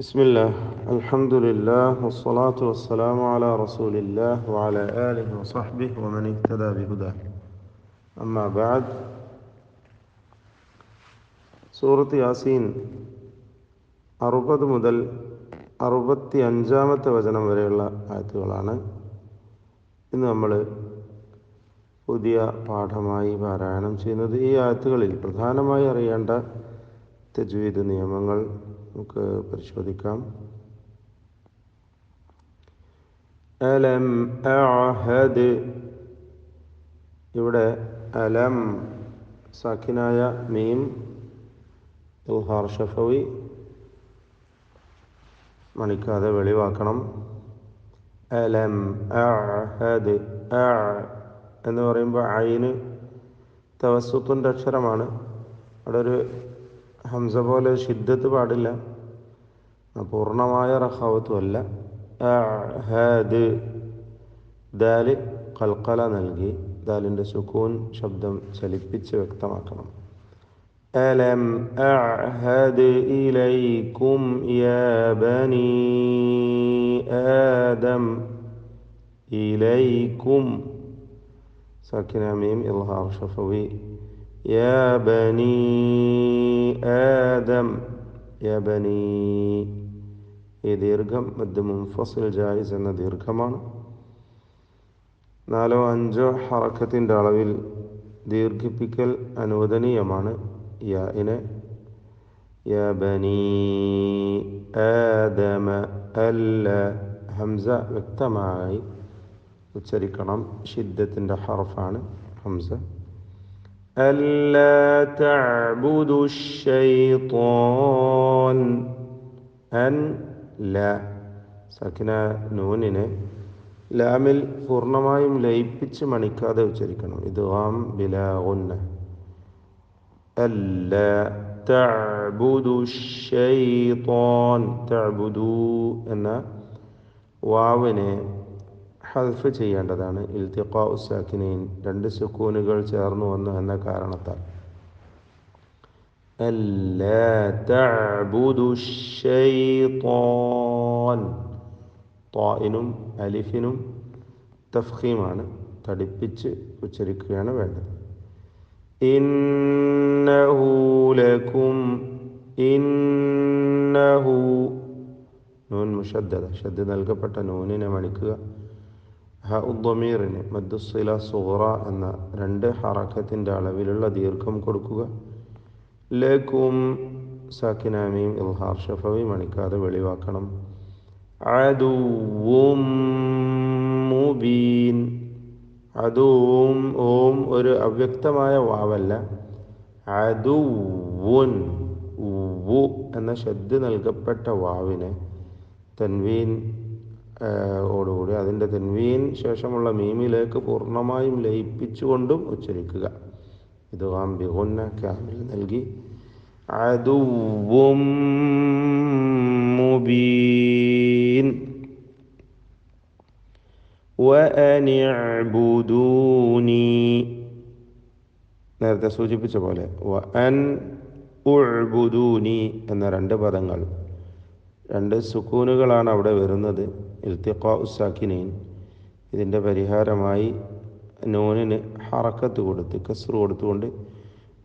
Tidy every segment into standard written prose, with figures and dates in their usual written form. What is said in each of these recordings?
بسم الله الحمد لله والصلاة والسلام على رسول الله وعلى آله وصحبه ومن اهتدى بهداه أما بعد സൂറത്ത് യാസീൻ 60 മുതൽ 65 വചനം വരെയുള്ള ആയത്തുകളാണ് ഇന്ന് നമ്മൾ പുതിയ പാഠമായി പാരായണം ചെയ്യുന്നത്. ഈ ആയത്തുകളിൽ പ്രധാനമായി അറിയേണ്ട തജ്വീദ് നിയമങ്ങൾ നമുക്ക് പരിശോധിക്കാം. അലം അഅഹദ്, ഇവിടെ അലം സാക്കിനായ മീം ഇൽഹാർ ഷഫവി മണിക്കാതെ വെളിവാക്കണം. അലം അഅഹദ്, അ എന്ന് പറയുമ്പോൾ ഐന് തവസ്സുത്തിൻ്റെ അക്ഷരമാണ്. അവിടെ ഒരു ഹംസ പോലെ ഷിദ്ദത്ത് പാടില്ല, പൂർണ്ണമായ റഖാവത്തും അല്ല. അഅഹദ്, ദാല് ഖൽഖല നൽകി ദാലിൻ്റെ സുക്കൂൻ ശബ്ദം ചലിപ്പിച്ച് വ്യക്തമാക്കണം. അലം അഅഹദ് ഇലൈക്കും യാ ബനി ആദം, ഇലൈക്കും സാക്കിന മീം ഇൽഹാർ ഷഫവി, യാ ബനി ആദം, യാ ബനി. ഈ ദീർഘം മദ് മുൻഫസിൽ ജായിസ് എന്ന ദീർഘമാണ്. 4-5 ഹറക്കത്തിൻ്റെ അളവിൽ ദീർഘിപ്പിക്കൽ അനുവദനീയമാണ്. യാഇനെ യാ ബനി ആദമ, അല്ല ഹംസ വ്യക്തമായി ഉച്ചരിക്കണം. ഷിദ്ദത്തിൻ്റെ ഹർഫാണ് ഹംസ. അല്ലാ തഅ്ബുദു ശൈത്വാൻ, അൻ ല സക്കിന നൂനിനെ ലാമിൽ പൂർണ്ണമായും ലയിപ്പിച്ച് മണിക്കാതെ ഉച്ചരിക്കണം. ഇദ്ഗാം ബിലാ ഗുന്ന. അല്ലാ തഅ്ബുദു ശൈത്വാൻ, തഅ്ബുദു എന്ന വാവിനെ ഹദ്ഫ് ചെയ്യേണ്ടതാണ്. ഇൽതിഖാഉ സാക്കിനൈൻ, 2 സുക്കൂനുകൾ ചേർന്നു വന്നു എന്ന കാരണത്താൽ. അല്ലാ തഅ്ബുദു ശൈത്വാൻ, ത്വാഇനും അലിഫിനും തഫ്ഖീമാണ്, തടിപ്പിച്ച് ഉച്ചരിക്കുകയാണ് വേണ്ടത്. ഇന്നഹു ലക്കും, ഇന്നഹു നൂൻ മുഷദ്ദദ, ഷദ്ദ് നൽകപ്പെട്ട നൂനിനെ മണിക്കുക. ഹഉദ്ദമീറിന് മദ്ദുസ്സില സുഗ്റ എന്ന 2 ഹറക്കത്തിൻ്റെ അളവിലുള്ള ദീർഘം കൊടുക്കുക. ലക്കും സാക്കിന മീം ഇൽഹാർ ഷഫവി മണിക്കാതെ വെളിവാക്കണം. അദുവും മുബീൻ, അദുവും ഓം ഒരു അവ്യക്തമായ വാവല്ല. അദുവുൻ, വു എന്ന ഷദ്ദ് നൽകപ്പെട്ട വാവിനെ തൻവീൻ ഓടുകൂടി അതിൻ്റെ തൻവീൻ ശേഷമുള്ള മീമിലേക്ക് പൂർണ്ണമായും ലയിപ്പിച്ചുകൊണ്ടും ഉച്ചരിക്കുക. ഇദ്ഗാം ബിഗുന്ന കാമിൽ നൽകി. അദുവും മുബീൻ വഅനിഅ്ബുദൂനി, നേരത്തെ സൂചിപ്പിച്ച പോലെ വഅൻ ഉഅ്ബുദൂനി എന്ന 2 പദങ്ങൾ, 2 സുക്കൂനുകളാണ് അവിടെ വരുന്നത്. ഇൽതിഖാഉ സാക്കിനൈൻ. ഇതിൻ്റെ പരിഹാരമായി നൂനിന് ഹറക്കത്ത് കൊടുത്ത് കസ്റ് കൊടുത്തുകൊണ്ട്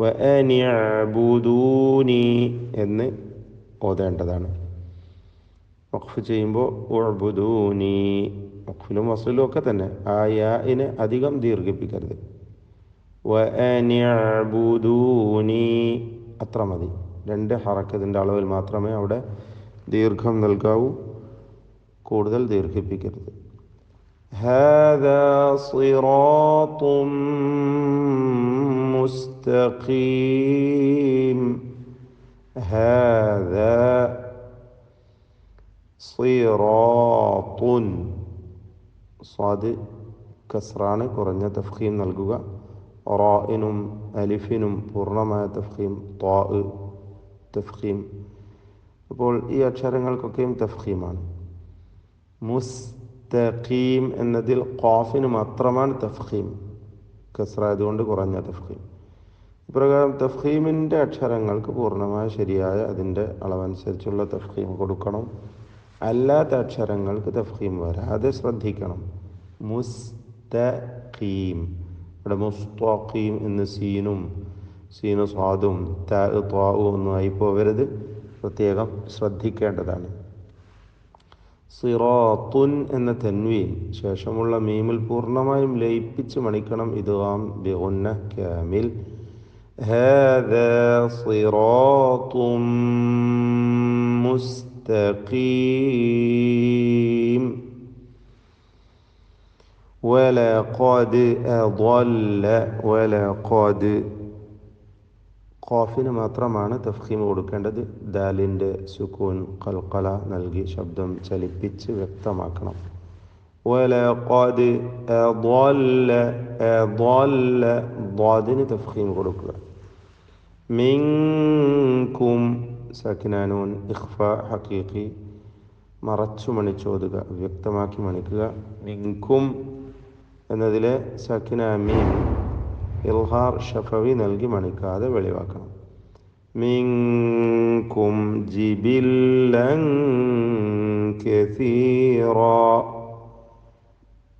വഅനിഅ്ബുദൂനി എന്ന് ഓതേണ്ടതാണ്. വഖഫ് ചെയ്യുമ്പോൾ ഉഅ്ബുദൂനി, വഖഫിലും വസ്ലിലും ഒക്കെ തന്നെ ആ യാഇനെ അധികം ദീർഘിപ്പിക്കരുത്. വഅനിഅ്ബുദൂനി അത്ര മതി. 2 ഹറക്കത്തിൻ്റെ അളവിൽ മാത്രമേ അവിടെ ദീർഘം നൽകാവൂ, കൂടുതൽ ദീർഘിപ്പിക്കരുത്. ഹാദാ സിറാത്തും മുസ്തഖീം, ഹാദാ സിറാത്തുൻ, സ്വാദ് കസ്റാണ്, കുറഞ്ഞ തഫ്ഖീം നൽകുക. റാഇനും അലിഫിനും പൂർണ്ണമായ തഫ്ഖീം, ത്വാ തഫ്ഖീം. അപ്പോൾ ഈ അക്ഷരങ്ങൾക്കൊക്കെയും തഫ്ഖീമാണ്. മുസ്തഖീം എന്നതിൽ ഖാഫിന് മാത്രമാണ് തഫ്ഖീം, കസ്റായതുകൊണ്ട് കുറഞ്ഞ തഫ്ഖീം. ഇപ്രകാരം തഫ്ഖീമിൻ്റെ അക്ഷരങ്ങൾക്ക് പൂർണ്ണമായ ശരിയായ അതിൻ്റെ അളവനുസരിച്ചുള്ള തഫ്ഖീം കൊടുക്കണം. അല്ലാത്ത അക്ഷരങ്ങൾക്ക് തഫ്ഖീം വരാതെ ശ്രദ്ധിക്കണം. മുസ്തഖീം, ഇവിടെ മുസ്തഖീം എന്ന് സീനു സ്വാദും താഉം ഒന്നും ആയി പോകരുത്, പ്രത്യേകം ശ്രദ്ധിക്കേണ്ടതാണ്. സിറാത്തുൻ എന്ന തൻവീൻ ശേഷമുള്ള മീമിൽ പൂർണ്ണമായും ലയിപ്പിച്ച് മണിക്കണം. ഇദ്ഗാം ബിഗുന്ന കാമിൽ. ഹാദാ സിറാത്തും മുസ്തഖീം. വലഖദ് അദല്ല. വലഖദ് ഖാഫിന് മാത്രമാണ് തഫ്ഖീം കൊടുക്കേണ്ടത്. ദാലിൻ്റെ സുക്കൂൻ ഖൽഖല നൽകി ശബ്ദം ചലിപ്പിച്ച് വ്യക്തമാക്കണം. വലഖദ് അദല്ല. അദല്ല ളാദിന് തഫ്ഖീം കൊടുക്കുക. മിൻകും സകിനാനൂൻ ഇഖ്ഫാ ഹഖീഖി മറച്ചു മണിച്ചോതുക, വ്യക്തമാക്കി മണിക്കുക. മിൻകും എന്നതിലെ സകിന മീം ഇൽഹാർ ഷഫവി നൽകി മണിക്കാതെ വെളിവാക്കണം. മിൻകും ജിബില്ലൻ കസീറ.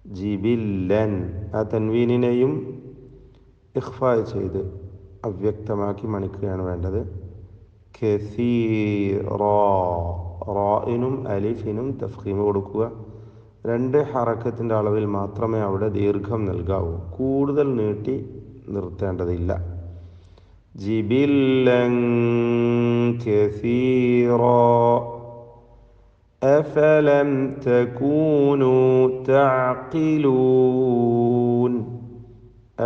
ജിബില്ലൻ ആ തൻവീനിനെയും ഇഖ്ഫാ ചെയ്ത് അവ്യക്തമാക്കി മണിക്കുകയാണ് വേണ്ടത്. കസീറ റാഇനും അലിഫിനും തഫ്ഖീം കൊടുക്കുക. 2 ഹറക്കത്തിൻ്റെ അളവിൽ മാത്രമേ അവിടെ ദീർഘം നൽകാവൂ, കൂടുതൽ നീട്ടി നിർത്തേണ്ടതില്ല. ജിബില്ലൻ കസീറ. അഫലം തകൂനു തഅഖിലൂൻ.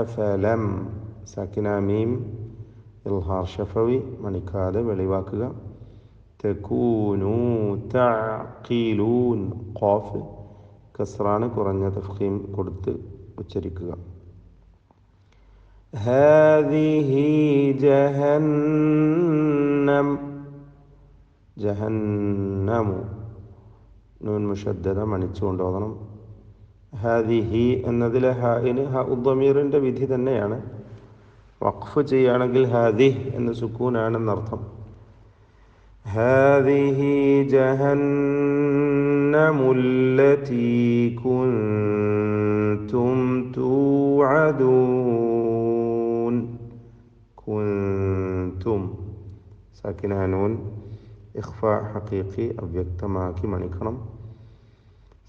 അഫലം സകിന മീം ഇൽഹാർ ഷഫവി മണിക്കാതെ വെളിവാക്കുക. തകൂനു തഅഖിലൂൻ ഖാഫ് കസ്റാണ്, കുറഞ്ഞ തഫ്ഖീം കൊടുത്ത് ഉച്ചരിക്കുക. ഹാദിഹി ജഹന്നം. ജഹന്നമു നൂൻ മുഷദ്ദദ മണിച്ചുകൊണ്ട് ഓതണം. ഹാദിഹി എന്നതിലെ ഹാഇന് ളമീറിൻ്റെ വിധി തന്നെയാണ്. വഖഫ് ചെയ്യുകയാണെങ്കിൽ ഹാദിഹ് എന്ന് സുക്കൂനാണെന്നർത്ഥം. ഹാദിഹി ജഹന്നമുല്ലതീ കുൻതും തൂഅദൂൻ. കുൻതും സകിന നൂൻ ഇഖ്ഫാ ഹഖീഖി അവ്യക്തമാക്കി മണിക്കണം.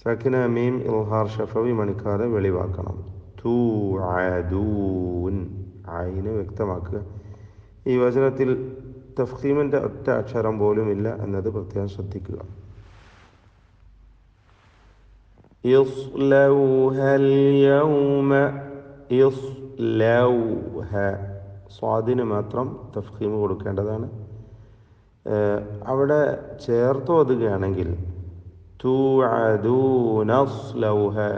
സകിന മീം ഇൽഹാർ ഷഫവി മണിക്കാതെ വെളിവാക്കണം. തൂഅദൂൻ ആയിനെ വ്യക്തമാക്കുക. ഈ വചനത്തിൽ തഫ്ഖീമിൻ്റെ ഒറ്റ അക്ഷരം പോലും ഇല്ല എന്നത് പ്രത്യേകം ശ്രദ്ധിക്കുക. ഇസ്ലൗഹൽ യൗമ. ഇസ്ലൗഹ സ്വാദിന് മാത്രം തഫ്ഖീം കൊടുക്കേണ്ടതാണ്. അവിടെ ചേർത്ത് ഓതുകയാണെങ്കിൽ തൂഅദൂനസ്ലൗഹ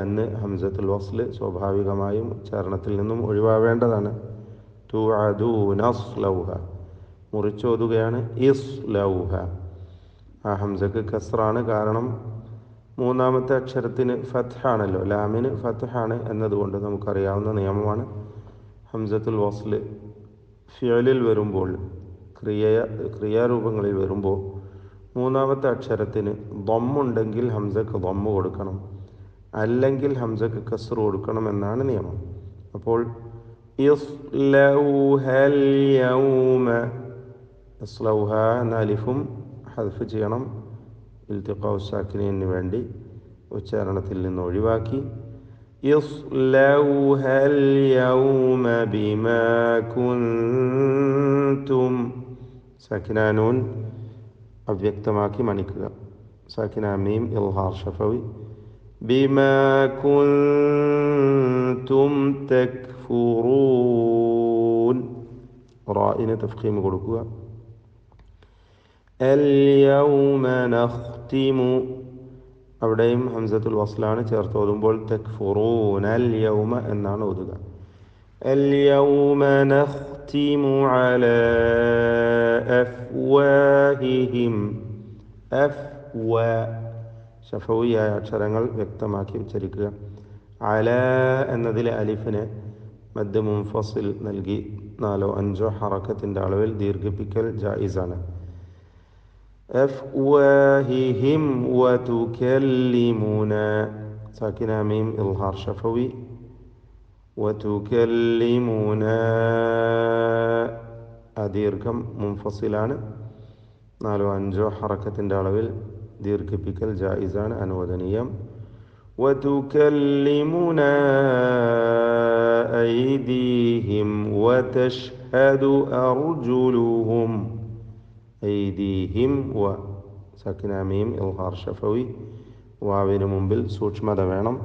എന്ന് ഹംസത്തുൽ വസ്ല് സ്വാഭാവികമായും ഉച്ചാരണത്തിൽ നിന്നും ഒഴിവാവേണ്ടതാണ്. തൂഅദൂനസ്ലൗഹ മുറിച്ചോതുകയാണ്. ഇസ്ലൗഹ ആ ഹംസക്ക് കസ്റാണ്, കാരണം 3ാമത്തെ അക്ഷരത്തിന് ഫത്ഹാണല്ലോ, ലാമിന് ഫത്ഹാണ് എന്നതുകൊണ്ട് നമുക്കറിയാവുന്ന നിയമമാണ്. ഹംസത്തുൽ വസ്ല് ഫിഅലിൽ വരുമ്പോൾ, ക്രിയാരൂപങ്ങളിൽ വരുമ്പോൾ 3ാമത്തെ അക്ഷരത്തിന് ദമ്മുണ്ടെങ്കിൽ ഹംസക്ക് ദമ്മ് കൊടുക്കണം, അല്ലെങ്കിൽ ഹംസക്ക് കസ്റ് കൊടുക്കണം എന്നാണ് നിയമം. അപ്പോൾ ഇസ്ലൗഹൽ യൗമ. ഇസ്ലൗഹ എന്ന അലിഫും ഹദ്ഫ് ചെയ്യണം, ഇൽതിഖാഉ സാക്കിനീന് വേണ്ടി ഉച്ചാരണത്തിൽ നിന്ന് ഒഴിവാക്കി. ഇസ്ലൗഹൽ യൗമ ബിമാ കുൻതും സാക്കിന നൂൻ അവ്യക്തമാക്കി മണിക്കുക. സാക്കിന മീം ഇൽഹാർ ഷഫവി. ബിമാ കുൻതും തക്ഫുറൂൻ റാഇന് തഫ്ഖീം കൊടുക്കുക. അൽ യൗമ നഖ്തിമു അവിടെയും ഹംസത്തുൽ വസ്ലാണ് ചേർത്ത് ഓതുമ്പോൾ തക്ഫുറൂൻ അൽ യൗമ എന്നാണ് ഓതുക. അൽ യൗമ നഖ്തിമു അലാ അഫ്വാഹിഹിം. ഷഫവിയായ അക്ഷരങ്ങൾ വ്യക്തമാക്കി ഉച്ചരിക്കുക. അല എന്നതിലെ അലിഫിന് മദ് മുൻഫസിൽ നൽകി നാലോ അഞ്ചോ ഹറക്കത്തിൻ്റെ അളവിൽ ദീർഘിപ്പിക്കൽ ജായിസാണ്. അഫ്വാഹിഹിം വതുകല്ലിമുന സാക്കിന മീം ഇൽഹാർ ഷഫവി. വതുകല്ലിമുന ദീർഘം മുൻഫസിലാണ്. നാലോ അഞ്ചോ ഹറക്കത്തിൻ്റെ അളവിൽ ദീർഘിപ്പിക്കൽ ജായിസാണ്, അനുവദനീയം. وتكلمنا أيديهم وتشهد أرجلهم أيديهم ساكن ميم إظهار شفوي واوين منبل സൂക്ഷ്മത വേണം.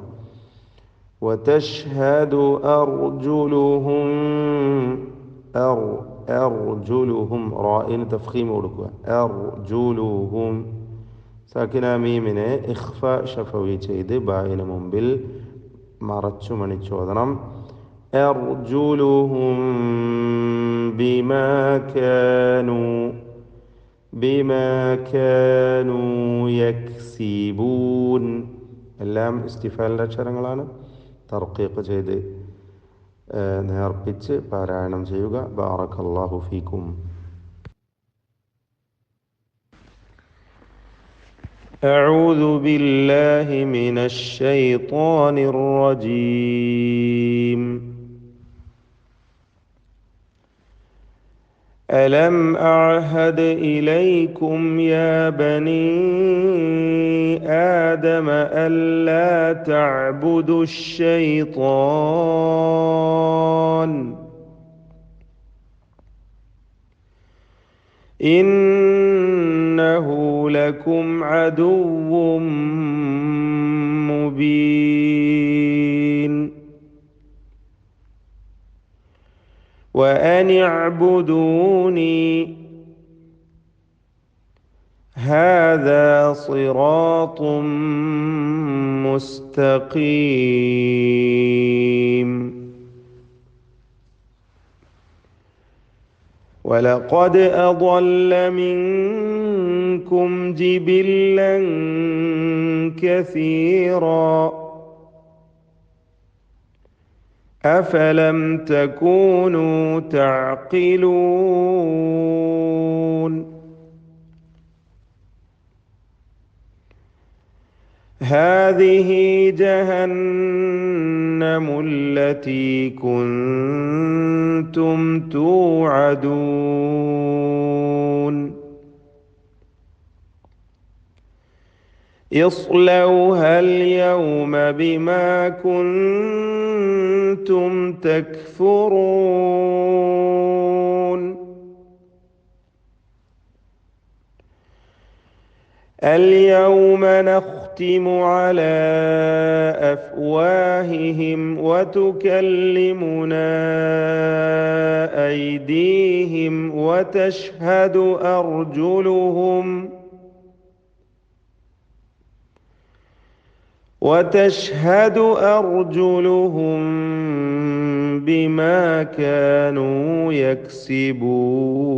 وتشهد أرجلهم أرجلهم റായിന് തഫ്ഖീം കൊടുക്കുക. أرجلهم സാക്കിന മീമിനെ ഇഖ്ഫ ഷഫവി ചെയ്ത് ബായിന് മുമ്പിൽ മറച്ചു മണിച്ചോദനം. അർജുലുഹും ബിമാ കാനൂ യക്സിബൂൻ. എല്ലാം ഇസ്തിഫാലിൻ്റെ അക്ഷരങ്ങളാണ്. തർഖീഖ് ചെയ്ത് നേർപ്പിച്ച് പാരായണം ചെയ്യുക. ബാറക്കല്ലാഹു ഫീക്കും. أعوذ بالله من الشيطان الرجيم. ألم أعهد إليكم يا بني آدم ألا تعبدوا الشيطان إنه لكم عدو مبين وأن اعبدوني هذا صراط مستقيم ولقد أضل منكم جبلا كثيرا أفلم تكونوا تعقلون هذه جهنم التي كنتم توعدون اصلوها اليوم بما كنتم تكفرون اليوم نختم على أفواههم وتكلمنا أيديهم وتشهد أرجلهم بما كانوا يكسبون